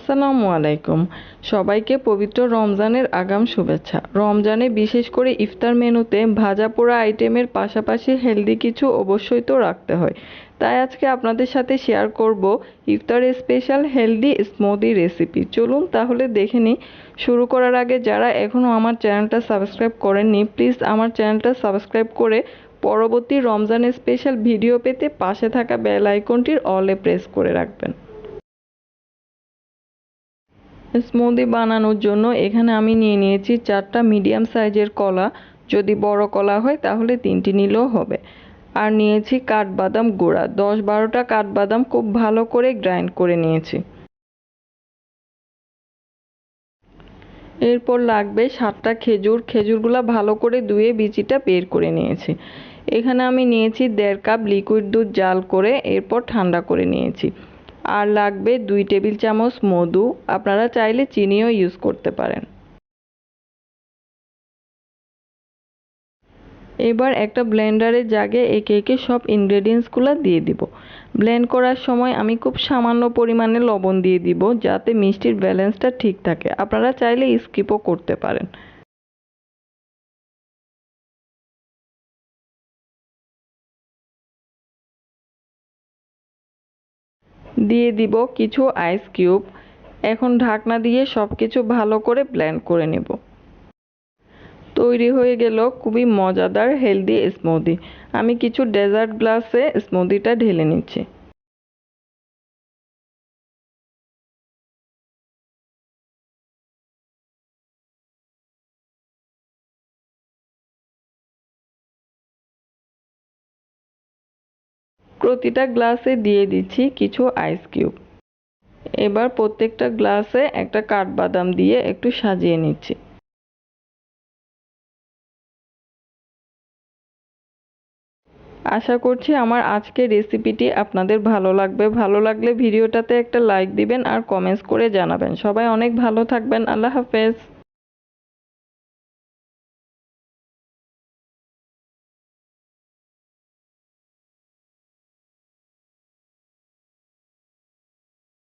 আসসালামু আলাইকুম। সবাইকে পবিত্র রমজানের আগাম শুভেচ্ছা। রমজানে বিশেষ করে ইফতার মেনুতে ভাজা পোড়া আইটেমের পাশাপাশি হেলদি কিছু অবশ্যই তো রাখতে হয়। তাই আজকে আপনাদের সাথে শেয়ার করব ইফতারের স্পেশাল হেলদি স্মুদি রেসিপি। চলুন তাহলে দেখে নিই। শুরু করার আগে যারা এখনও আমার চ্যানেলটা সাবস্ক্রাইব করেননি, প্লিজ আমার চ্যানেলটা সাবস্ক্রাইব করে পরবর্তী রমজানের স্পেশাল ভিডিও পেতে পাশে থাকা বেল আইকনটির অলে প্রেস করে রাখবেন। স্মুদি বানানোর জন্য এখানে আমি নিয়ে নিয়েছি 4টা মিডিয়াম সাইজের কলা। যদি বড় কলা হয় তাহলে 3টি নিলেও হবে। আর নিয়েছি কাঠবাদাম গুঁড়া, 10-12টা কাঠবাদাম খুব ভালো করে গ্রাইন্ড করে নিয়েছি। এরপর লাগবে 7টা খেজুর। খেজুরগুলো ভালো করে ধুয়ে বিচিটা বের করে নিয়েছি। এখানে আমি নিয়েছি 1.5 কাপ লিকুইড দুধ জাল করে এরপর ঠান্ডা করে নিয়েছি। আর লাগবে 2 টেবিল চামচ মধু, আপনারা চাইলে চিনিও ইউজ করতে পারেন। এবার একটা ব্লেন্ডারের জাগে একে একে সব ইনগ্রেডিয়েন্টসগুলো দিয়ে দিব। ব্লেন্ড করার সময় আমি খুব সামান্য পরিমাণে লবণ দিয়ে দিব যাতে মিষ্টির ব্যালেন্সটা ঠিক থাকে। আপনারা চাইলে স্কিপও করতে পারেন। দিয়ে দিব কিছু আইস কিউব। এখন ঢাকনা দিয়ে সব কিছু ভালো করে ব্লেন্ড করে নেব। তৈরি হয়ে গেল খুবই মজাদার হেলদি স্মুদি। আমি কিছু ডেজার্ট গ্লাসে স্মুদিটা ঢেলে নিচ্ছি। প্রতিটা গ্লাসে দিয়ে দিচ্ছি কিছু আইস কিউব। এবার প্রত্যেকটা গ্লাসে একটা কাঠবাদাম দিয়ে একটু সাজিয়ে নিচ্ছি। আশা করছি আমার আজকের রেসিপিটি আপনাদের ভালো লাগবে। ভালো লাগলে ভিডিওটাতে একটা লাইক দিবেন আর কমেন্টস করে জানাবেন। সবাই অনেক ভালো থাকবেন। আল্লাহ হাফেজ।